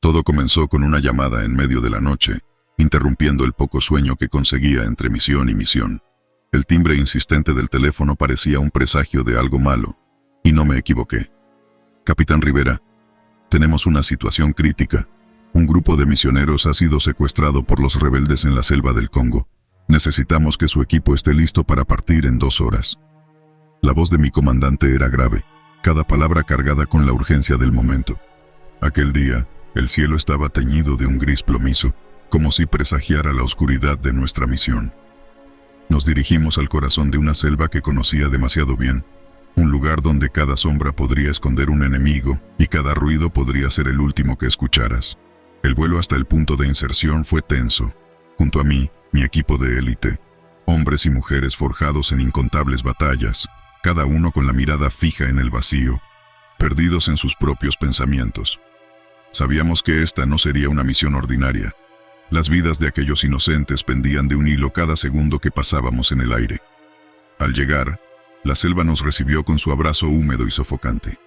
Todo comenzó con una llamada en medio de la noche, interrumpiendo el poco sueño que conseguía entre misión y misión. El timbre insistente del teléfono parecía un presagio de algo malo, y no me equivoqué. Capitán Rivera, tenemos una situación crítica. Un grupo de misioneros ha sido secuestrado por los rebeldes en la selva del Congo. Necesitamos que su equipo esté listo para partir en 2 horas. La voz de mi comandante era grave, cada palabra cargada con la urgencia del momento. Aquel día, el cielo estaba teñido de un gris plomizo, como si presagiara la oscuridad de nuestra misión. Nos dirigimos al corazón de una selva que conocía demasiado bien, un lugar donde cada sombra podría esconder un enemigo y cada ruido podría ser el último que escucharas. El vuelo hasta el punto de inserción fue tenso. Junto a mí, mi equipo de élite, hombres y mujeres forjados en incontables batallas, cada uno con la mirada fija en el vacío, perdidos en sus propios pensamientos. Sabíamos que esta no sería una misión ordinaria. Las vidas de aquellos inocentes pendían de un hilo cada segundo que pasábamos en el aire. Al llegar, la selva nos recibió con su abrazo húmedo y sofocante.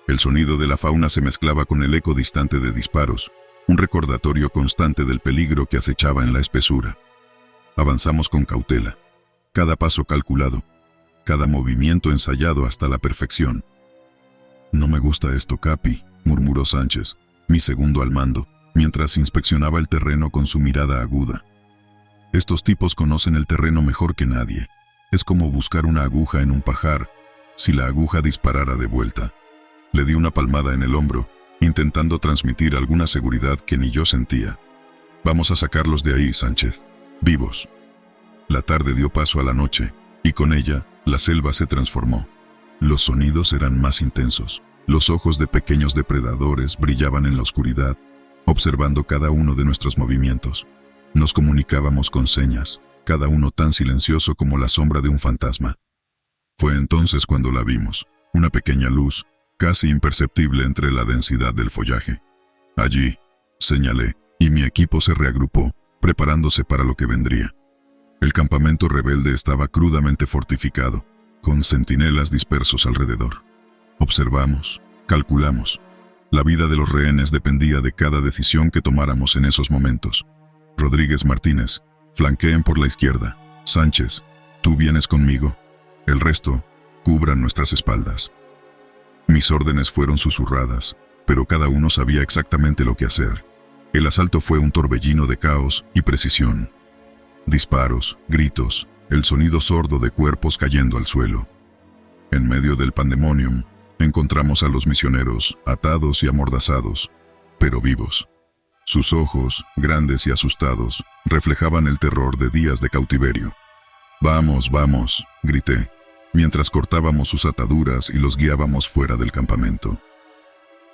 El sonido de la fauna se mezclaba con el eco distante de disparos, un recordatorio constante del peligro que acechaba en la espesura. Avanzamos con cautela, cada paso calculado, cada movimiento ensayado hasta la perfección. «No me gusta esto, Capi», murmuró Sánchez, mi segundo al mando, mientras inspeccionaba el terreno con su mirada aguda. «Estos tipos conocen el terreno mejor que nadie. Es como buscar una aguja en un pajar, si la aguja disparara de vuelta». Le di una palmada en el hombro, intentando transmitir alguna seguridad que ni yo sentía. «Vamos a sacarlos de ahí, Sánchez, vivos». La tarde dio paso a la noche, y con ella, la selva se transformó. Los sonidos eran más intensos. Los ojos de pequeños depredadores brillaban en la oscuridad, observando cada uno de nuestros movimientos. Nos comunicábamos con señas, cada uno tan silencioso como la sombra de un fantasma. Fue entonces cuando la vimos, una pequeña luz, casi imperceptible entre la densidad del follaje. «Allí», señalé, y mi equipo se reagrupó, preparándose para lo que vendría. El campamento rebelde estaba crudamente fortificado, con centinelas dispersos alrededor. Observamos, calculamos. La vida de los rehenes dependía de cada decisión que tomáramos en esos momentos. Rodríguez, Martínez, flanqueen por la izquierda. Sánchez, tú vienes conmigo. El resto, cubran nuestras espaldas. Mis órdenes fueron susurradas, pero cada uno sabía exactamente lo que hacer. El asalto fue un torbellino de caos y precisión. Disparos, gritos, el sonido sordo de cuerpos cayendo al suelo. En medio del pandemonium, encontramos a los misioneros, atados y amordazados, pero vivos. Sus ojos, grandes y asustados, reflejaban el terror de días de cautiverio. «Vamos, vamos», grité, mientras cortábamos sus ataduras y los guiábamos fuera del campamento.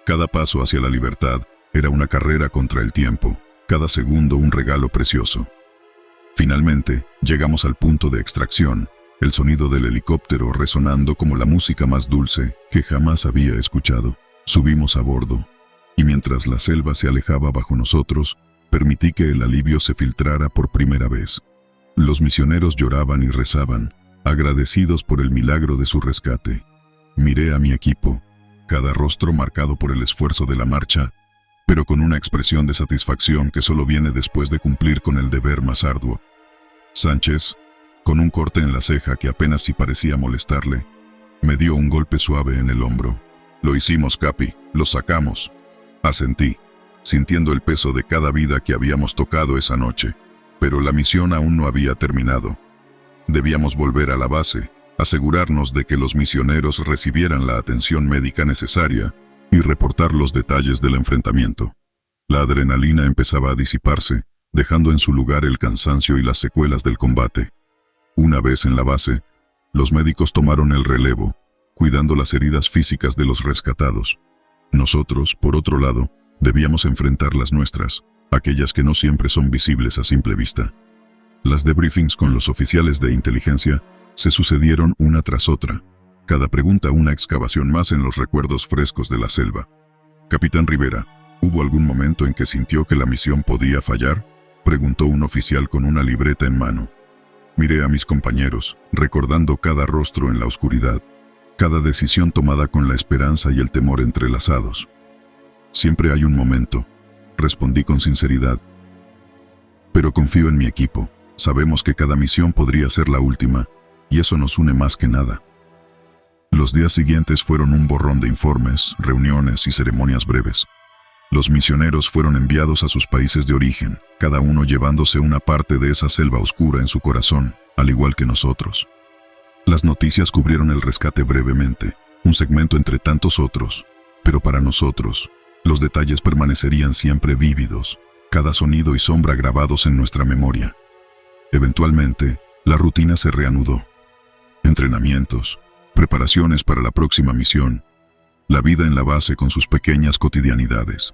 Cada paso hacia la libertad era una carrera contra el tiempo, cada segundo un regalo precioso. Finalmente, llegamos al punto de extracción, el sonido del helicóptero resonando como la música más dulce que jamás había escuchado. Subimos a bordo, y mientras la selva se alejaba bajo nosotros, permití que el alivio se filtrara por primera vez. Los misioneros lloraban y rezaban, agradecidos por el milagro de su rescate. Miré a mi equipo, cada rostro marcado por el esfuerzo de la marcha, pero con una expresión de satisfacción que solo viene después de cumplir con el deber más arduo. Sánchez, con un corte en la ceja que apenas si parecía molestarle, me dio un golpe suave en el hombro. «Lo hicimos, Capi, lo sacamos». Asentí, sintiendo el peso de cada vida que habíamos tocado esa noche, pero la misión aún no había terminado. Debíamos volver a la base, asegurarnos de que los misioneros recibieran la atención médica necesaria y reportar los detalles del enfrentamiento. La adrenalina empezaba a disiparse, dejando en su lugar el cansancio y las secuelas del combate. Una vez en la base, los médicos tomaron el relevo, cuidando las heridas físicas de los rescatados. Nosotros, por otro lado, debíamos enfrentar las nuestras, aquellas que no siempre son visibles a simple vista. Las debriefings con los oficiales de inteligencia se sucedieron una tras otra, cada pregunta una excavación más en los recuerdos frescos de la selva. «Capitán Rivera, ¿hubo algún momento en que sintió que la misión podía fallar?», preguntó un oficial con una libreta en mano. Miré a mis compañeros, recordando cada rostro en la oscuridad, cada decisión tomada con la esperanza y el temor entrelazados. «Siempre hay un momento», respondí con sinceridad. Pero confío en mi equipo. Sabemos que cada misión podría ser la última, y eso nos une más que nada. Los días siguientes fueron un borrón de informes, reuniones y ceremonias breves. Los misioneros fueron enviados a sus países de origen, cada uno llevándose una parte de esa selva oscura en su corazón, al igual que nosotros. Las noticias cubrieron el rescate brevemente, un segmento entre tantos otros, pero para nosotros, los detalles permanecerían siempre vívidos, cada sonido y sombra grabados en nuestra memoria. Eventualmente, la rutina se reanudó. Entrenamientos, preparaciones para la próxima misión, la vida en la base con sus pequeñas cotidianidades.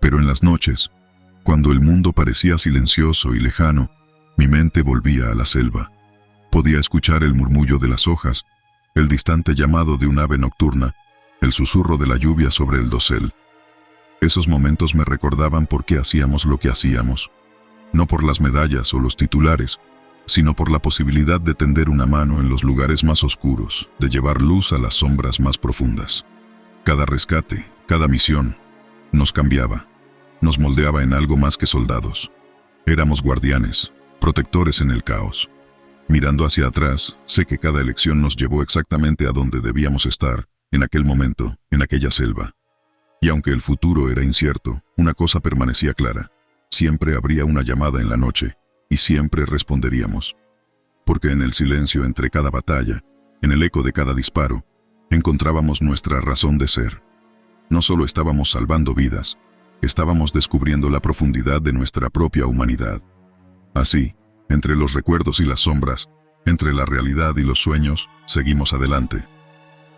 Pero en las noches, cuando el mundo parecía silencioso y lejano, mi mente volvía a la selva. Podía escuchar el murmullo de las hojas, el distante llamado de un ave nocturna, el susurro de la lluvia sobre el dosel. Esos momentos me recordaban por qué hacíamos lo que hacíamos, no por las medallas o los titulares, sino por la posibilidad de tender una mano en los lugares más oscuros, de llevar luz a las sombras más profundas. Cada rescate, cada misión, nos cambiaba, nos moldeaba en algo más que soldados. Éramos guardianes, protectores en el caos. Mirando hacia atrás, sé que cada elección nos llevó exactamente a donde debíamos estar, en aquel momento, en aquella selva. Y aunque el futuro era incierto, una cosa permanecía clara. Siempre habría una llamada en la noche, y siempre responderíamos. Porque en el silencio entre cada batalla, en el eco de cada disparo, encontrábamos nuestra razón de ser. No solo estábamos salvando vidas, estábamos descubriendo la profundidad de nuestra propia humanidad. Así, entre los recuerdos y las sombras, entre la realidad y los sueños, seguimos adelante.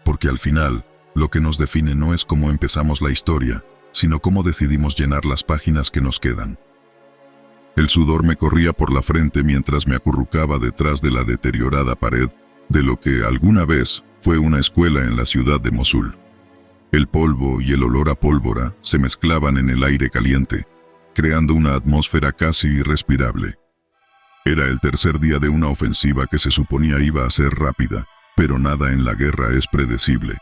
Porque al final, lo que nos define no es cómo empezamos la historia, sino cómo decidimos llenar las páginas que nos quedan. El sudor me corría por la frente mientras me acurrucaba detrás de la deteriorada pared de lo que alguna vez fue una escuela en la ciudad de Mosul. El polvo y el olor a pólvora se mezclaban en el aire caliente, creando una atmósfera casi irrespirable. Era el tercer día de una ofensiva que se suponía iba a ser rápida, pero nada en la guerra es predecible.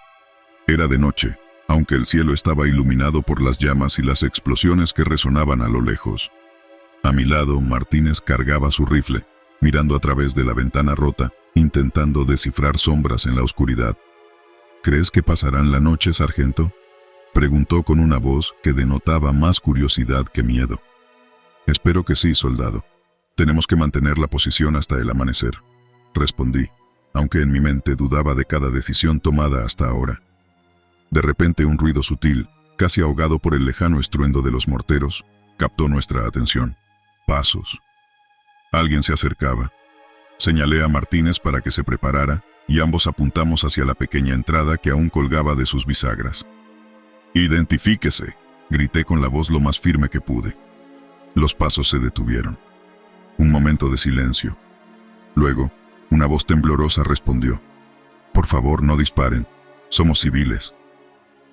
Era de noche, aunque el cielo estaba iluminado por las llamas y las explosiones que resonaban a lo lejos. A mi lado, Martínez cargaba su rifle, mirando a través de la ventana rota, intentando descifrar sombras en la oscuridad. ¿Crees que pasarán la noche, sargento?, preguntó con una voz que denotaba más curiosidad que miedo. Espero que sí, soldado. Tenemos que mantener la posición hasta el amanecer, respondí, aunque en mi mente dudaba de cada decisión tomada hasta ahora. De repente un ruido sutil, casi ahogado por el lejano estruendo de los morteros, captó nuestra atención. Pasos. Alguien se acercaba. Señalé a Martínez para que se preparara, y ambos apuntamos hacia la pequeña entrada que aún colgaba de sus bisagras. «Identifíquese», grité con la voz lo más firme que pude. Los pasos se detuvieron. Un momento de silencio. Luego, una voz temblorosa respondió: «Por favor, no disparen. Somos civiles».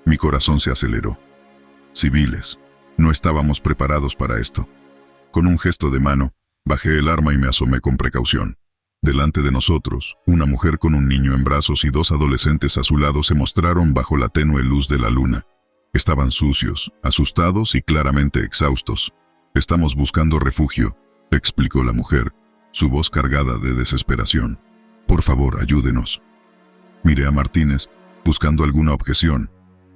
Mi corazón se aceleró. Civiles. No estábamos preparados para esto. Con un gesto de mano, bajé el arma y me asomé con precaución. Delante de nosotros, una mujer con un niño en brazos y dos adolescentes a su lado se mostraron bajo la tenue luz de la luna. Estaban sucios, asustados y claramente exhaustos. «Estamos buscando refugio», explicó la mujer, su voz cargada de desesperación. «Por favor, ayúdenos». Miré a Martínez, buscando alguna objeción,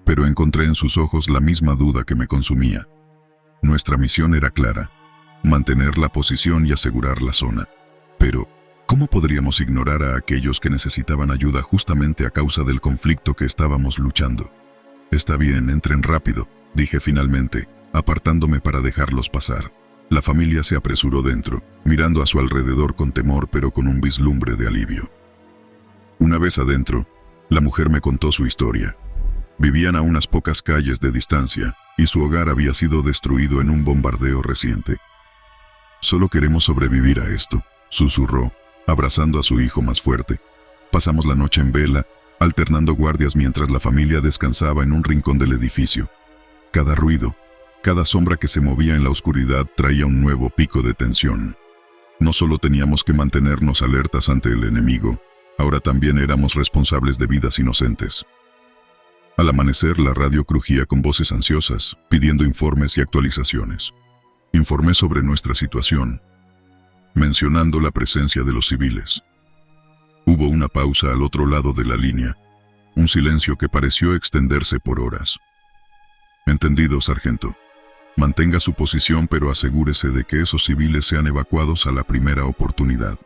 pero encontré en sus ojos la misma duda que me consumía. Nuestra misión era clara: mantener la posición y asegurar la zona. Pero, ¿cómo podríamos ignorar a aquellos que necesitaban ayuda justamente a causa del conflicto que estábamos luchando? «Está bien, entren rápido», dije finalmente, apartándome para dejarlos pasar. La familia se apresuró dentro, mirando a su alrededor con temor pero con un vislumbre de alivio. Una vez adentro, la mujer me contó su historia. Vivían a unas pocas calles de distancia, y su hogar había sido destruido en un bombardeo reciente. «Solo queremos sobrevivir a esto», susurró, abrazando a su hijo más fuerte. «Pasamos la noche en vela, alternando guardias mientras la familia descansaba en un rincón del edificio. Cada ruido, cada sombra que se movía en la oscuridad traía un nuevo pico de tensión. No solo teníamos que mantenernos alertas ante el enemigo, ahora también éramos responsables de vidas inocentes». Al amanecer, la radio crujía con voces ansiosas, pidiendo informes y actualizaciones. Informé sobre nuestra situación, mencionando la presencia de los civiles. Hubo una pausa al otro lado de la línea, un silencio que pareció extenderse por horas. Entendido, sargento. Mantenga su posición, pero asegúrese de que esos civiles sean evacuados a la primera oportunidad.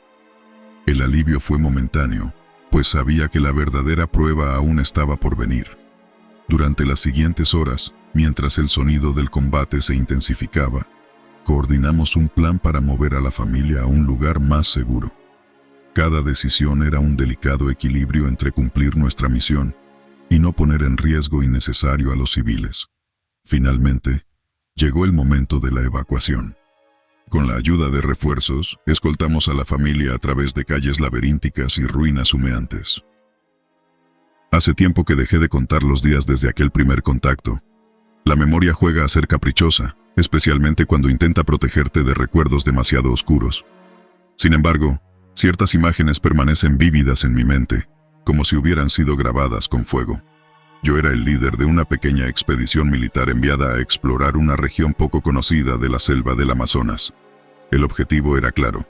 El alivio fue momentáneo, pues sabía que la verdadera prueba aún estaba por venir. Durante las siguientes horas, mientras el sonido del combate se intensificaba, coordinamos un plan para mover a la familia a un lugar más seguro. Cada decisión era un delicado equilibrio entre cumplir nuestra misión y no poner en riesgo innecesario a los civiles. Finalmente, llegó el momento de la evacuación. Con la ayuda de refuerzos, escoltamos a la familia a través de calles laberínticas y ruinas humeantes. Hace tiempo que dejé de contar los días desde aquel primer contacto. La memoria juega a ser caprichosa, especialmente cuando intenta protegerte de recuerdos demasiado oscuros. Sin embargo, ciertas imágenes permanecen vívidas en mi mente, como si hubieran sido grabadas con fuego. Yo era el líder de una pequeña expedición militar enviada a explorar una región poco conocida de la selva del Amazonas. El objetivo era claro: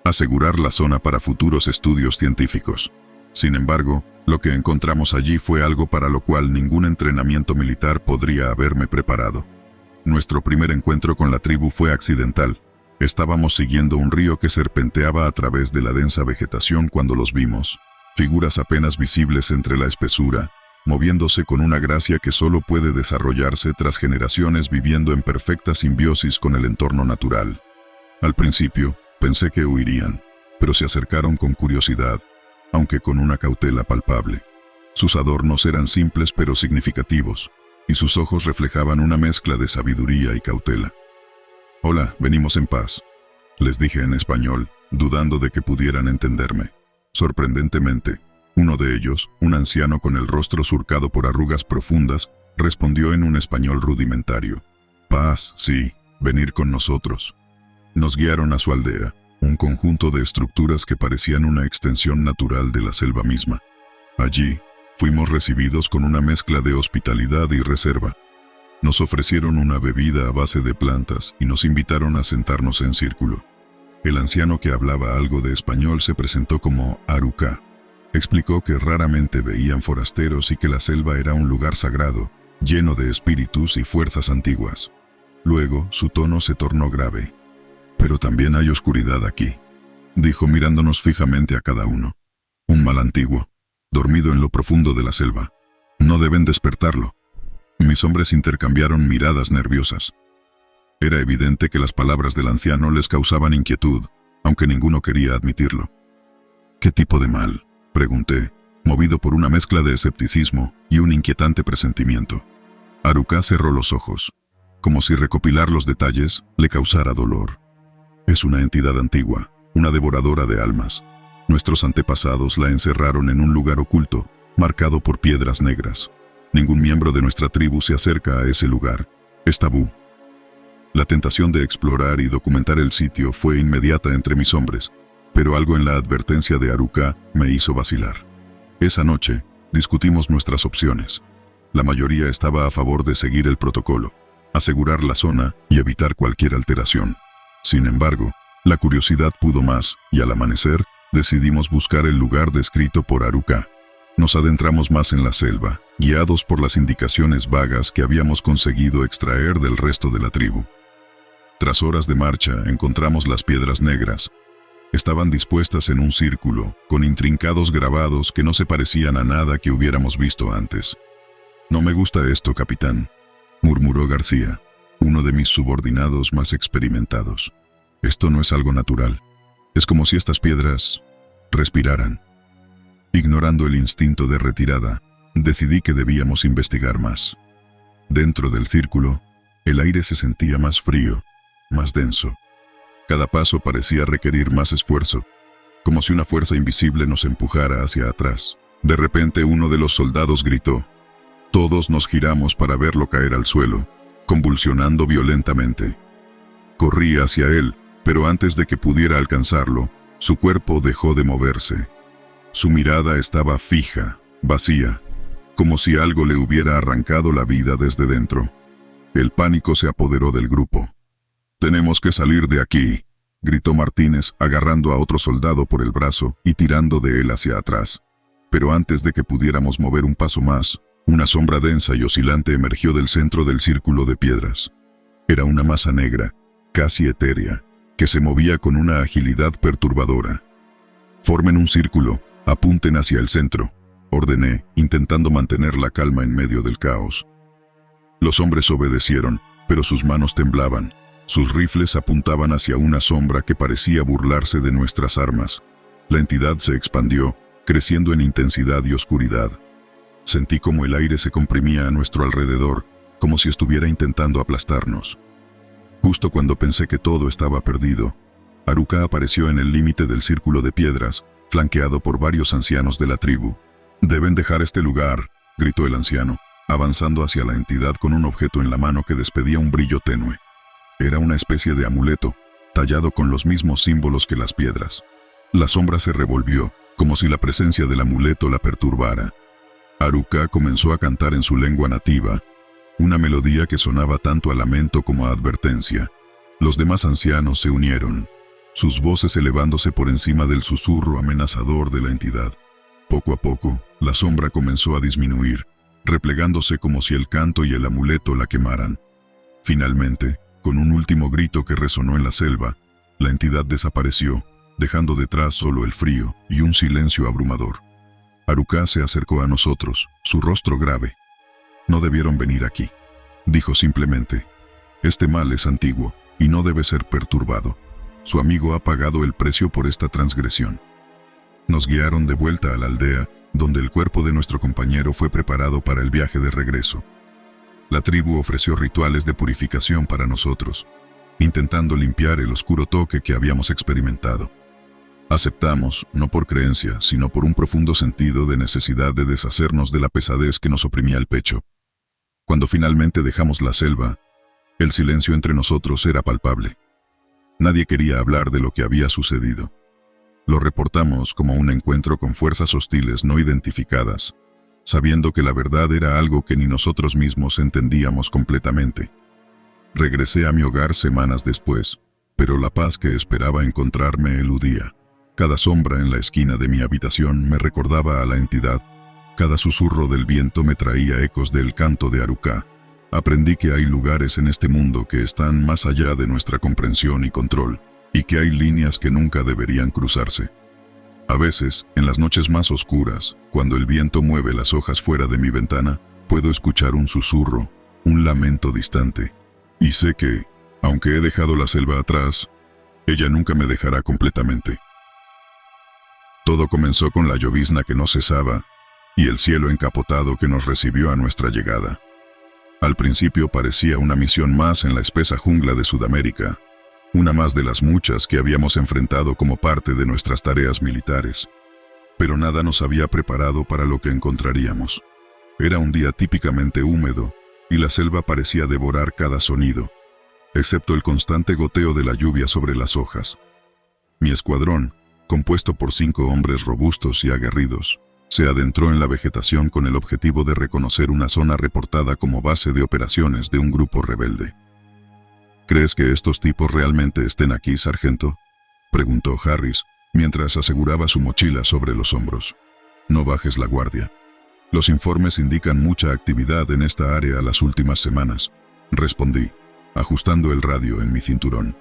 asegurar la zona para futuros estudios científicos. Sin embargo, lo que encontramos allí fue algo para lo cual ningún entrenamiento militar podría haberme preparado. Nuestro primer encuentro con la tribu fue accidental. Estábamos siguiendo un río que serpenteaba a través de la densa vegetación cuando los vimos, figuras apenas visibles entre la espesura, moviéndose con una gracia que solo puede desarrollarse tras generaciones viviendo en perfecta simbiosis con el entorno natural. Al principio, pensé que huirían, pero se acercaron con curiosidad, aunque con una cautela palpable. Sus adornos eran simples pero significativos, y sus ojos reflejaban una mezcla de sabiduría y cautela. «Hola, venimos en paz», les dije en español, dudando de que pudieran entenderme. Sorprendentemente, uno de ellos, un anciano con el rostro surcado por arrugas profundas, respondió en un español rudimentario: «Paz, sí, venir con nosotros». Nos guiaron a su aldea, un conjunto de estructuras que parecían una extensión natural de la selva misma. Allí, fuimos recibidos con una mezcla de hospitalidad y reserva. Nos ofrecieron una bebida a base de plantas y nos invitaron a sentarnos en círculo. El anciano, que hablaba algo de español, se presentó como Aruka. Explicó que raramente veían forasteros y que la selva era un lugar sagrado, lleno de espíritus y fuerzas antiguas. Luego, su tono se tornó grave. «Pero también hay oscuridad aquí», dijo mirándonos fijamente a cada uno. «Un mal antiguo, dormido en lo profundo de la selva. No deben despertarlo». Mis hombres intercambiaron miradas nerviosas. Era evidente que las palabras del anciano les causaban inquietud, aunque ninguno quería admitirlo. «¿Qué tipo de mal?», pregunté, movido por una mezcla de escepticismo y un inquietante presentimiento. Aruka cerró los ojos, como si recopilar los detalles le causara dolor. «Es una entidad antigua, una devoradora de almas. Nuestros antepasados la encerraron en un lugar oculto, marcado por piedras negras. Ningún miembro de nuestra tribu se acerca a ese lugar. Es tabú». La tentación de explorar y documentar el sitio fue inmediata entre mis hombres, pero algo en la advertencia de Aruka me hizo vacilar. Esa noche, discutimos nuestras opciones. La mayoría estaba a favor de seguir el protocolo, asegurar la zona y evitar cualquier alteración. Sin embargo, la curiosidad pudo más, y al amanecer, decidimos buscar el lugar descrito por Aruka. Nos adentramos más en la selva, guiados por las indicaciones vagas que habíamos conseguido extraer del resto de la tribu. Tras horas de marcha, encontramos las piedras negras. Estaban dispuestas en un círculo, con intrincados grabados que no se parecían a nada que hubiéramos visto antes. «No me gusta esto, capitán», murmuró García, uno de mis subordinados más experimentados. «Esto no es algo natural. Es como si estas piedras respiraran». Ignorando el instinto de retirada, decidí que debíamos investigar más. Dentro del círculo, el aire se sentía más frío, más denso. Cada paso parecía requerir más esfuerzo, como si una fuerza invisible nos empujara hacia atrás. De repente, uno de los soldados gritó. Todos nos giramos para verlo caer al suelo, convulsionando violentamente. Corrí hacia él, pero antes de que pudiera alcanzarlo, su cuerpo dejó de moverse. Su mirada estaba fija, vacía. como si algo le hubiera arrancado la vida desde dentro. El pánico se apoderó del grupo. «Tenemos que salir de aquí», gritó Martínez, agarrando a otro soldado por el brazo y tirando de él hacia atrás. Pero antes de que pudiéramos mover un paso más, una sombra densa y oscilante emergió del centro del círculo de piedras. Era una masa negra, casi etérea, que se movía con una agilidad perturbadora. «Formen un círculo, apunten hacia el centro», ordené, intentando mantener la calma en medio del caos. Los hombres obedecieron, pero sus manos temblaban. Sus rifles apuntaban hacia una sombra que parecía burlarse de nuestras armas. La entidad se expandió, creciendo en intensidad y oscuridad. Sentí como el aire se comprimía a nuestro alrededor, como si estuviera intentando aplastarnos. Justo cuando pensé que todo estaba perdido, Haruka apareció en el límite del círculo de piedras, flanqueado por varios ancianos de la tribu. «Deben dejar este lugar», gritó el anciano, avanzando hacia la entidad con un objeto en la mano que despedía un brillo tenue. Era una especie de amuleto, tallado con los mismos símbolos que las piedras. La sombra se revolvió, como si la presencia del amuleto la perturbara. Haruka comenzó a cantar en su lengua nativa, una melodía que sonaba tanto a lamento como a advertencia. Los demás ancianos se unieron, sus voces elevándose por encima del susurro amenazador de la entidad. Poco a poco, la sombra comenzó a disminuir, replegándose como si el canto y el amuleto la quemaran. Finalmente, con un último grito que resonó en la selva, la entidad desapareció, dejando detrás solo el frío y un silencio abrumador. Haruka se acercó a nosotros, su rostro grave. «No debieron venir aquí», dijo simplemente. «Este mal es antiguo y no debe ser perturbado. Su amigo ha pagado el precio por esta transgresión». Nos guiaron de vuelta a la aldea, donde el cuerpo de nuestro compañero fue preparado para el viaje de regreso. La tribu ofreció rituales de purificación para nosotros, intentando limpiar el oscuro toque que habíamos experimentado. Aceptamos, no por creencia, sino por un profundo sentido de necesidad de deshacernos de la pesadez que nos oprimía el pecho. Cuando finalmente dejamos la selva, el silencio entre nosotros era palpable. Nadie quería hablar de lo que había sucedido. Lo reportamos como un encuentro con fuerzas hostiles no identificadas, sabiendo que la verdad era algo que ni nosotros mismos entendíamos completamente. Regresé a mi hogar semanas después, pero la paz que esperaba encontrarme eludía. Cada sombra en la esquina de mi habitación me recordaba a la entidad. Cada susurro del viento me traía ecos del canto de Haruka. Aprendí que hay lugares en este mundo que están más allá de nuestra comprensión y control, y que hay líneas que nunca deberían cruzarse. A veces, en las noches más oscuras, cuando el viento mueve las hojas fuera de mi ventana, puedo escuchar un susurro, un lamento distante. Y sé que, aunque he dejado la selva atrás, ella nunca me dejará completamente. Todo comenzó con la llovizna que no cesaba y el cielo encapotado que nos recibió a nuestra llegada. Al principio parecía una misión más en la espesa jungla de Sudamérica, una más de las muchas que habíamos enfrentado como parte de nuestras tareas militares. Pero nada nos había preparado para lo que encontraríamos. Era un día típicamente húmedo, y la selva parecía devorar cada sonido, excepto el constante goteo de la lluvia sobre las hojas. Mi escuadrón, compuesto por 5 hombres robustos y aguerridos, se adentró en la vegetación con el objetivo de reconocer una zona reportada como base de operaciones de un grupo rebelde. «¿Crees que estos tipos realmente estén aquí, sargento?», preguntó Harris, mientras aseguraba su mochila sobre los hombros. «No bajes la guardia. Los informes indican mucha actividad en esta área las últimas semanas», respondí, ajustando el radio en mi cinturón.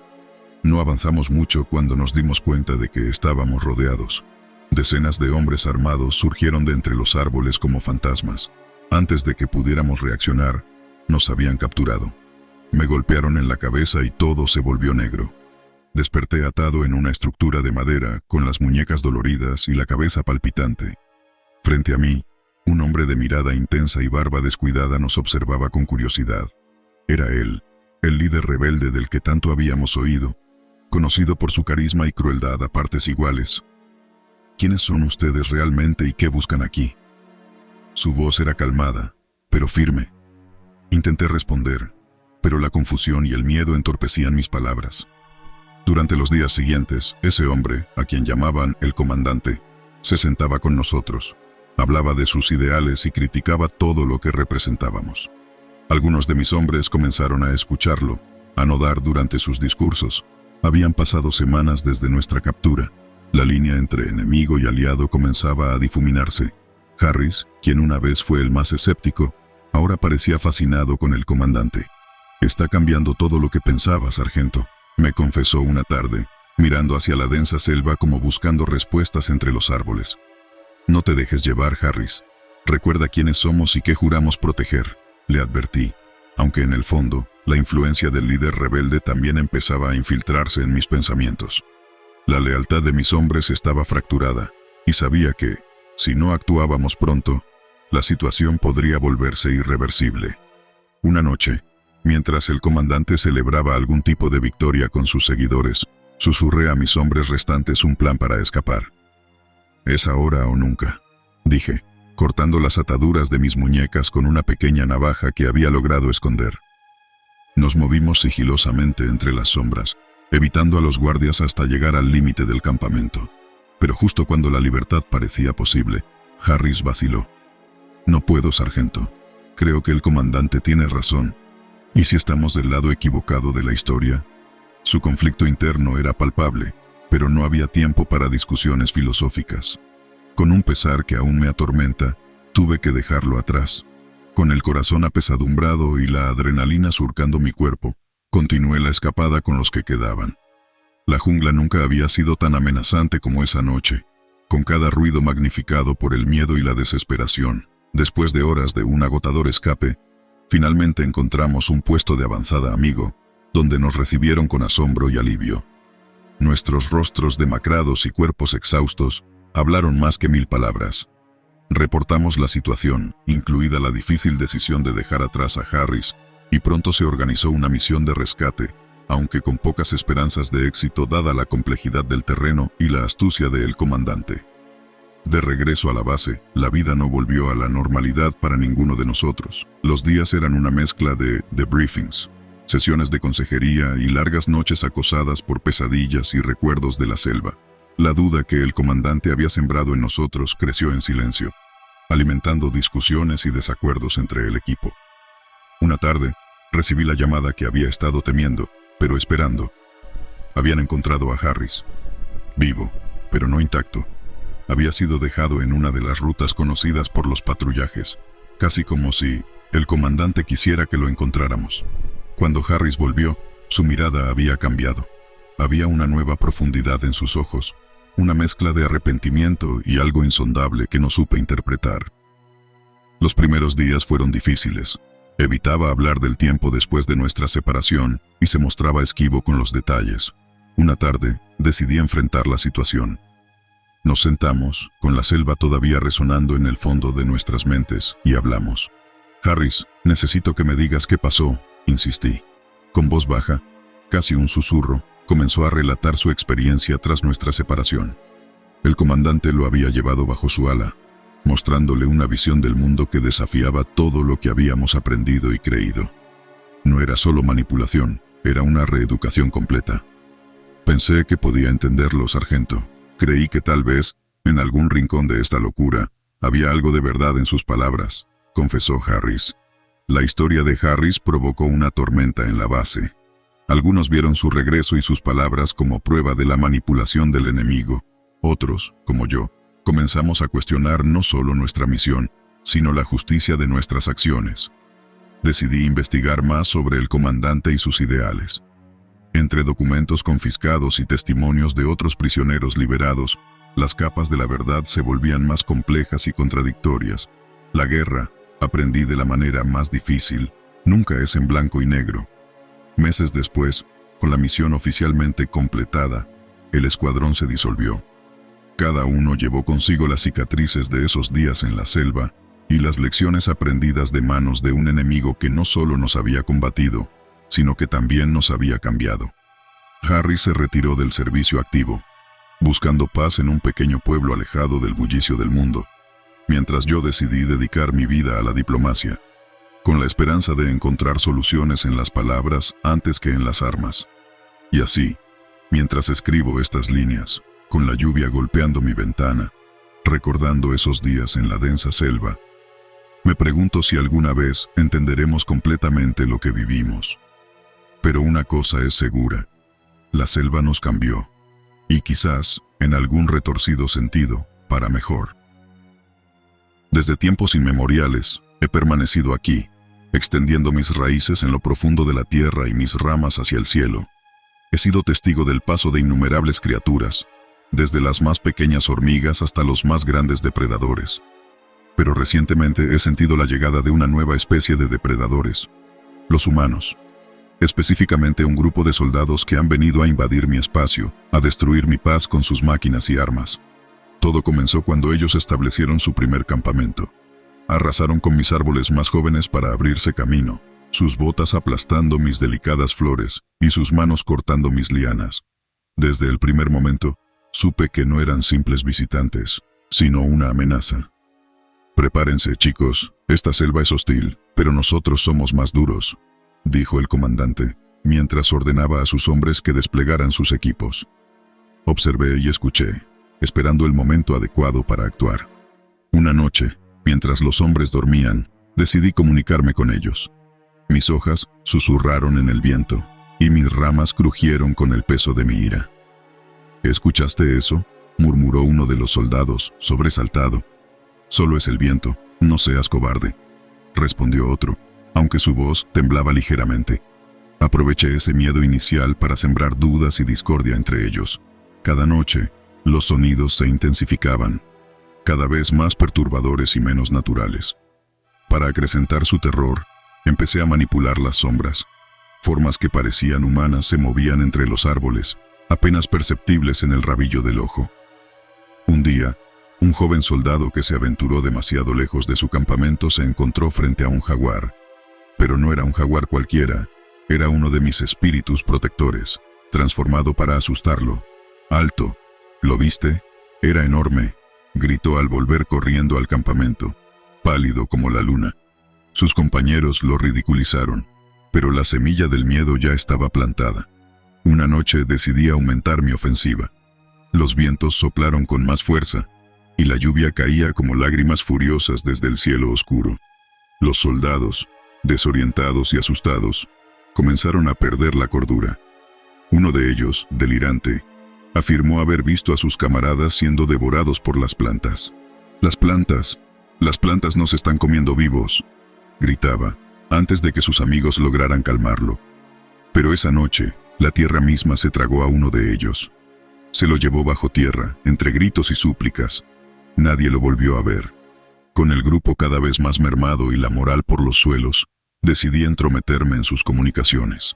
No avanzamos mucho cuando nos dimos cuenta de que estábamos rodeados. Decenas de hombres armados surgieron de entre los árboles como fantasmas. Antes de que pudiéramos reaccionar, nos habían capturado. Me golpearon en la cabeza y todo se volvió negro. Desperté atado en una estructura de madera, con las muñecas doloridas y la cabeza palpitante. Frente a mí, un hombre de mirada intensa y barba descuidada nos observaba con curiosidad. Era él, el líder rebelde del que tanto habíamos oído, conocido por su carisma y crueldad a partes iguales. «¿Quiénes son ustedes realmente y qué buscan aquí?». Su voz era calmada, pero firme. Intenté responder, pero la confusión y el miedo entorpecían mis palabras. Durante los días siguientes, ese hombre, a quien llamaban el comandante, se sentaba con nosotros, Hablaba de sus ideales y criticaba todo lo que representábamos. Algunos de mis hombres comenzaron a escucharlo, a nodar durante sus discursos. Habían pasado semanas desde nuestra captura. La línea entre enemigo y aliado comenzaba a difuminarse. Harris, quien una vez fue el más escéptico, ahora parecía fascinado con el comandante. «Está cambiando todo lo que pensaba, sargento», me confesó una tarde, mirando hacia la densa selva como buscando respuestas entre los árboles. «No te dejes llevar, Harris. Recuerda quiénes somos y qué juramos proteger», le advertí, aunque en el fondo, la influencia del líder rebelde también empezaba a infiltrarse en mis pensamientos. La lealtad de mis hombres estaba fracturada, y sabía que, si no actuábamos pronto, la situación podría volverse irreversible. Una noche, mientras el comandante celebraba algún tipo de victoria con sus seguidores, susurré a mis hombres restantes un plan para escapar. «Es ahora o nunca», dije, cortando las ataduras de mis muñecas con una pequeña navaja que había logrado esconder. Nos movimos sigilosamente entre las sombras, evitando a los guardias hasta llegar al límite del campamento. Pero justo cuando la libertad parecía posible, Harris vaciló. «No puedo, sargento. Creo que el comandante tiene razón. ¿Y si estamos del lado equivocado de la historia?» Su conflicto interno era palpable, pero no había tiempo para discusiones filosóficas. Con un pesar que aún me atormenta, tuve que dejarlo atrás. Con el corazón apesadumbrado y la adrenalina surcando mi cuerpo, continué la escapada con los que quedaban. La jungla nunca había sido tan amenazante como esa noche, con cada ruido magnificado por el miedo y la desesperación. Después de horas de un agotador escape, finalmente encontramos un puesto de avanzada amigo, donde nos recibieron con asombro y alivio. Nuestros rostros demacrados y cuerpos exhaustos hablaron más que 1000 palabras. Reportamos la situación, incluida la difícil decisión de dejar atrás a Harris, y pronto se organizó una misión de rescate, aunque con pocas esperanzas de éxito dada la complejidad del terreno y la astucia del comandante. De regreso a la base, la vida no volvió a la normalidad para ninguno de nosotros. Los días eran una mezcla de debriefings, sesiones de consejería y largas noches acosadas por pesadillas y recuerdos de la selva. La duda que el comandante había sembrado en nosotros creció en silencio, alimentando discusiones y desacuerdos entre el equipo. Una tarde, recibí la llamada que había estado temiendo, pero esperando. Habían encontrado a Harris, vivo, pero no intacto. Había sido dejado en una de las rutas conocidas por los patrullajes, casi como si el comandante quisiera que lo encontráramos. Cuando Harris volvió, su mirada había cambiado. Había una nueva profundidad en sus ojos, una mezcla de arrepentimiento y algo insondable que no supe interpretar. Los primeros días fueron difíciles. Evitaba hablar del tiempo después de nuestra separación y se mostraba esquivo con los detalles. Una tarde, decidí enfrentar la situación. Nos sentamos, con la selva todavía resonando en el fondo de nuestras mentes, y hablamos. «Harris, necesito que me digas qué pasó», insistí. Con voz baja, casi un susurro, comenzó a relatar su experiencia tras nuestra separación. El comandante lo había llevado bajo su ala, mostrándole una visión del mundo que desafiaba todo lo que habíamos aprendido y creído. No era solo manipulación, era una reeducación completa. Pensé que podía entenderlo, sargento. Creí que tal vez, en algún rincón de esta locura, había algo de verdad en sus palabras, confesó Harris. La historia de Harris provocó una tormenta en la base. Algunos vieron su regreso y sus palabras como prueba de la manipulación del enemigo. Otros, como yo, comenzamos a cuestionar no solo nuestra misión, sino la justicia de nuestras acciones. Decidí investigar más sobre el comandante y sus ideales. Entre documentos confiscados y testimonios de otros prisioneros liberados, las capas de la verdad se volvían más complejas y contradictorias. La guerra, aprendí de la manera más difícil, nunca es en blanco y negro. Meses después, con la misión oficialmente completada, el escuadrón se disolvió. Cada uno llevó consigo las cicatrices de esos días en la selva y las lecciones aprendidas de manos de un enemigo que no solo nos había combatido, sino que también nos había cambiado. Harris se retiró del servicio activo, buscando paz en un pequeño pueblo alejado del bullicio del mundo, mientras yo decidí dedicar mi vida a la diplomacia, con la esperanza de encontrar soluciones en las palabras antes que en las armas. Y así, mientras escribo estas líneas, con la lluvia golpeando mi ventana, recordando esos días en la densa selva. Me pregunto si alguna vez entenderemos completamente lo que vivimos. Pero una cosa es segura, la selva nos cambió, y quizás, en algún retorcido sentido, para mejor. Desde tiempos inmemoriales, he permanecido aquí, extendiendo mis raíces en lo profundo de la tierra y mis ramas hacia el cielo. He sido testigo del paso de innumerables criaturas, desde las más pequeñas hormigas hasta los más grandes depredadores. Pero recientemente he sentido la llegada de una nueva especie de depredadores, los humanos. Específicamente un grupo de soldados que han venido a invadir mi espacio, a destruir mi paz con sus máquinas y armas. Todo comenzó cuando ellos establecieron su primer campamento. Arrasaron con mis árboles más jóvenes para abrirse camino, sus botas aplastando mis delicadas flores y sus manos cortando mis lianas. Desde el primer momento, supe que no eran simples visitantes, sino una amenaza. «Prepárense, chicos, esta selva es hostil, pero nosotros somos más duros», dijo el comandante, mientras ordenaba a sus hombres que desplegaran sus equipos. Observé y escuché, esperando el momento adecuado para actuar. Una noche, mientras los hombres dormían, decidí comunicarme con ellos. Mis hojas susurraron en el viento, y mis ramas crujieron con el peso de mi ira. «¿Escuchaste eso?», murmuró uno de los soldados, sobresaltado. «Solo es el viento, no seas cobarde», respondió otro, aunque su voz temblaba ligeramente. Aproveché ese miedo inicial para sembrar dudas y discordia entre ellos. Cada noche, los sonidos se intensificaban, cada vez más perturbadores y menos naturales. Para acrecentar su terror, empecé a manipular las sombras. Formas que parecían humanas se movían entre los árboles, apenas perceptibles en el rabillo del ojo. Un día, un joven soldado que se aventuró demasiado lejos de su campamento se encontró frente a un jaguar. Pero no era un jaguar cualquiera, era uno de mis espíritus protectores, transformado para asustarlo. «¡Alto! ¿Lo viste? Era enorme», gritó al volver corriendo al campamento, pálido como la luna. Sus compañeros lo ridiculizaron, pero la semilla del miedo ya estaba plantada. Una noche decidí aumentar mi ofensiva. Los vientos soplaron con más fuerza, y la lluvia caía como lágrimas furiosas desde el cielo oscuro. Los soldados, desorientados y asustados, comenzaron a perder la cordura. Uno de ellos, delirante, afirmó haber visto a sus camaradas siendo devorados por las plantas. Las plantas nos están comiendo vivos», gritaba, antes de que sus amigos lograran calmarlo. Pero esa noche, la tierra misma se tragó a uno de ellos. Se lo llevó bajo tierra, entre gritos y súplicas. Nadie lo volvió a ver. Con el grupo cada vez más mermado y la moral por los suelos, decidí entrometerme en sus comunicaciones.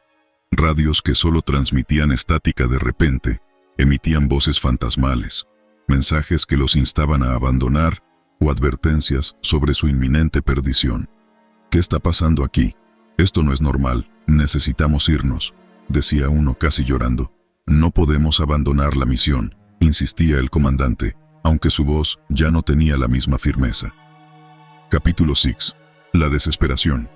Radios que solo transmitían estática de repente, emitían voces fantasmales, mensajes que los instaban a abandonar o advertencias sobre su inminente perdición. «¿Qué está pasando aquí? Esto no es normal, necesitamos irnos», decía uno casi llorando. «No podemos abandonar la misión», insistía el comandante, aunque su voz ya no tenía la misma firmeza. Capítulo 6. La desesperación.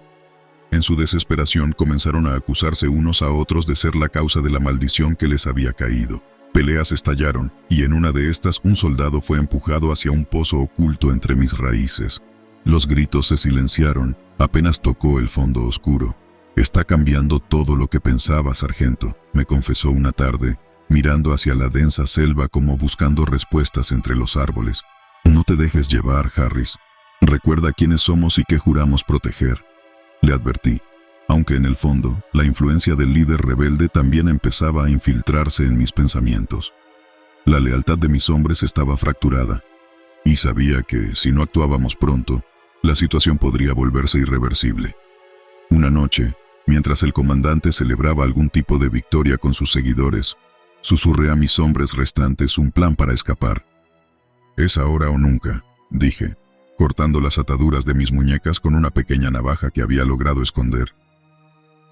En su desesperación comenzaron a acusarse unos a otros de ser la causa de la maldición que les había caído. Peleas estallaron, y en una de estas un soldado fue empujado hacia un pozo oculto entre mis raíces. Los gritos se silenciaron, apenas tocó el fondo oscuro. «Está cambiando todo lo que pensaba, sargento», me confesó una tarde, mirando hacia la densa selva como buscando respuestas entre los árboles. «No te dejes llevar, Harris. Recuerda quiénes somos y qué juramos proteger», le advertí, aunque en el fondo, la influencia del líder rebelde también empezaba a infiltrarse en mis pensamientos. La lealtad de mis hombres estaba fracturada, y sabía que, si no actuábamos pronto, la situación podría volverse irreversible. Una noche, mientras el comandante celebraba algún tipo de victoria con sus seguidores, susurré a mis hombres restantes un plan para escapar. «Es ahora o nunca», dije, cortando las ataduras de mis muñecas con una pequeña navaja que había logrado esconder.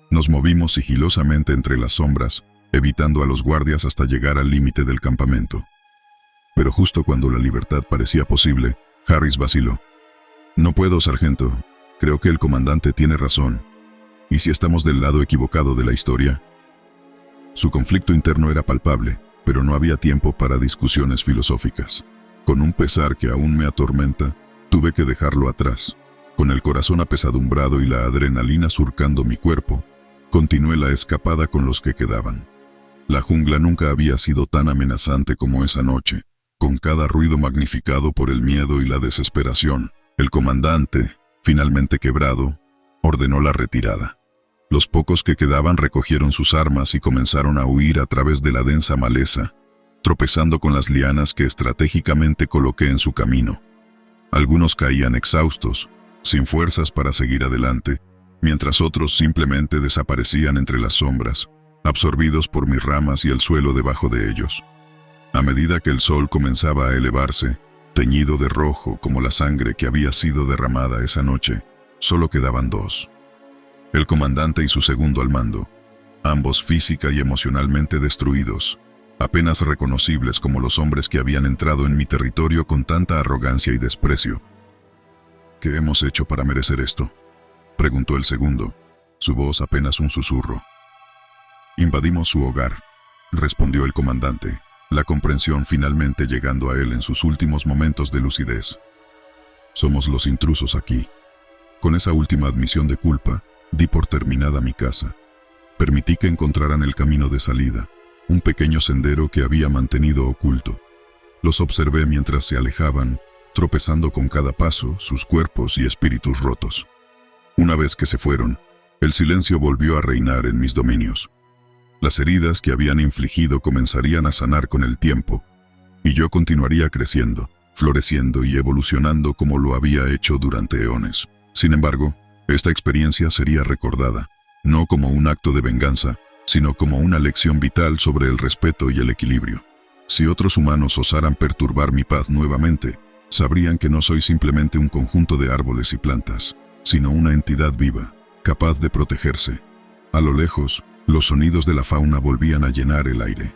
Nos movimos sigilosamente entre las sombras, evitando a los guardias hasta llegar al límite del campamento. Pero justo cuando la libertad parecía posible, Harris vaciló. «No puedo, sargento. Creo que el comandante tiene razón. ¿Y si estamos del lado equivocado de la historia?» Su conflicto interno era palpable, pero no había tiempo para discusiones filosóficas. Con un pesar que aún me atormenta, tuve que dejarlo atrás. Con el corazón apesadumbrado y la adrenalina surcando mi cuerpo, continué la escapada con los que quedaban. La jungla nunca había sido tan amenazante como esa noche, con cada ruido magnificado por el miedo y la desesperación. El comandante, finalmente quebrado, ordenó la retirada. Los pocos que quedaban recogieron sus armas y comenzaron a huir a través de la densa maleza, tropezando con las lianas que estratégicamente coloqué en su camino. Algunos caían exhaustos, sin fuerzas para seguir adelante, mientras otros simplemente desaparecían entre las sombras, absorbidos por mis ramas y el suelo debajo de ellos. A medida que el sol comenzaba a elevarse, teñido de rojo como la sangre que había sido derramada esa noche, solo quedaban dos. El comandante y su segundo al mando, ambos física y emocionalmente destruidos, apenas reconocibles como los hombres que habían entrado en mi territorio con tanta arrogancia y desprecio. ¿Qué hemos hecho para merecer esto?, preguntó el segundo, su voz apenas un susurro. Invadimos su hogar, respondió el comandante, la comprensión finalmente llegando a él en sus últimos momentos de lucidez. Somos los intrusos aquí. Con esa última admisión de culpa, di por terminada mi caza. Permití que encontraran el camino de salida, un pequeño sendero que había mantenido oculto. Los observé mientras se alejaban, tropezando con cada paso sus cuerpos y espíritus rotos. Una vez que se fueron, el silencio volvió a reinar en mis dominios. Las heridas que habían infligido comenzarían a sanar con el tiempo, y yo continuaría creciendo, floreciendo y evolucionando como lo había hecho durante eones. Sin embargo, esta experiencia sería recordada, no como un acto de venganza, sino como una lección vital sobre el respeto y el equilibrio. Si otros humanos osaran perturbar mi paz nuevamente, sabrían que no soy simplemente un conjunto de árboles y plantas, sino una entidad viva, capaz de protegerse. A lo lejos, los sonidos de la fauna volvían a llenar el aire.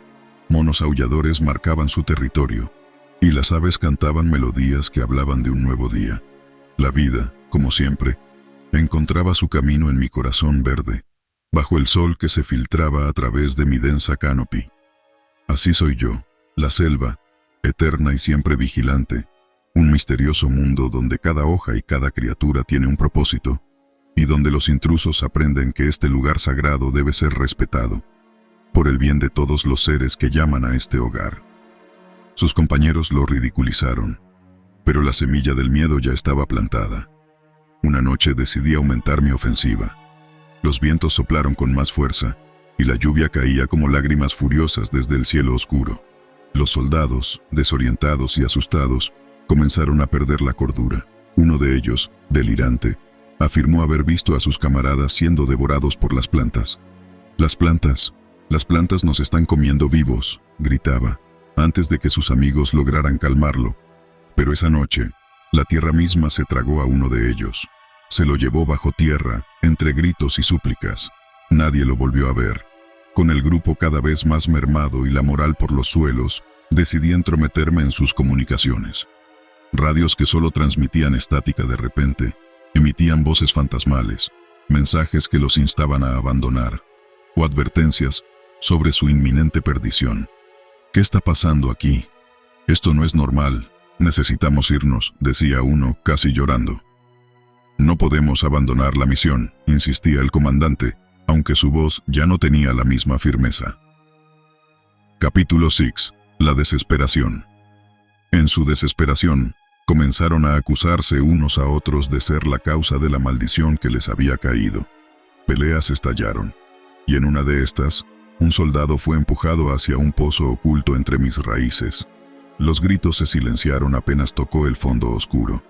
Monos aulladores marcaban su territorio, y las aves cantaban melodías que hablaban de un nuevo día. La vida, como siempre, encontraba su camino en mi corazón verde, bajo el sol que se filtraba a través de mi densa canopy. Así soy yo, la selva, eterna y siempre vigilante, un misterioso mundo donde cada hoja y cada criatura tiene un propósito, y donde los intrusos aprenden que este lugar sagrado debe ser respetado, por el bien de todos los seres que llaman a este hogar. Sus compañeros lo ridiculizaron, pero la semilla del miedo ya estaba plantada. Una noche decidí aumentar mi ofensiva. Los vientos soplaron con más fuerza, y la lluvia caía como lágrimas furiosas desde el cielo oscuro. Los soldados, desorientados y asustados, comenzaron a perder la cordura. Uno de ellos, delirante, afirmó haber visto a sus camaradas siendo devorados por las plantas. Las plantas nos están comiendo vivos», gritaba, antes de que sus amigos lograran calmarlo. Pero esa noche, la tierra misma se tragó a uno de ellos. Se lo llevó bajo tierra, entre gritos y súplicas. Nadie lo volvió a ver. Con el grupo cada vez más mermado y la moral por los suelos, decidí entrometerme en sus comunicaciones. Radios que solo transmitían estática de repente, emitían voces fantasmales, mensajes que los instaban a abandonar, o advertencias sobre su inminente perdición. «¿Qué está pasando aquí? Esto no es normal. Necesitamos irnos», decía uno, casi llorando. «No podemos abandonar la misión», insistía el comandante, aunque su voz ya no tenía la misma firmeza. Capítulo 6. La desesperación. En su desesperación, comenzaron a acusarse unos a otros de ser la causa de la maldición que les había caído. Peleas estallaron, y en una de estas, un soldado fue empujado hacia un pozo oculto entre mis raíces. Los gritos se silenciaron apenas tocó el fondo oscuro.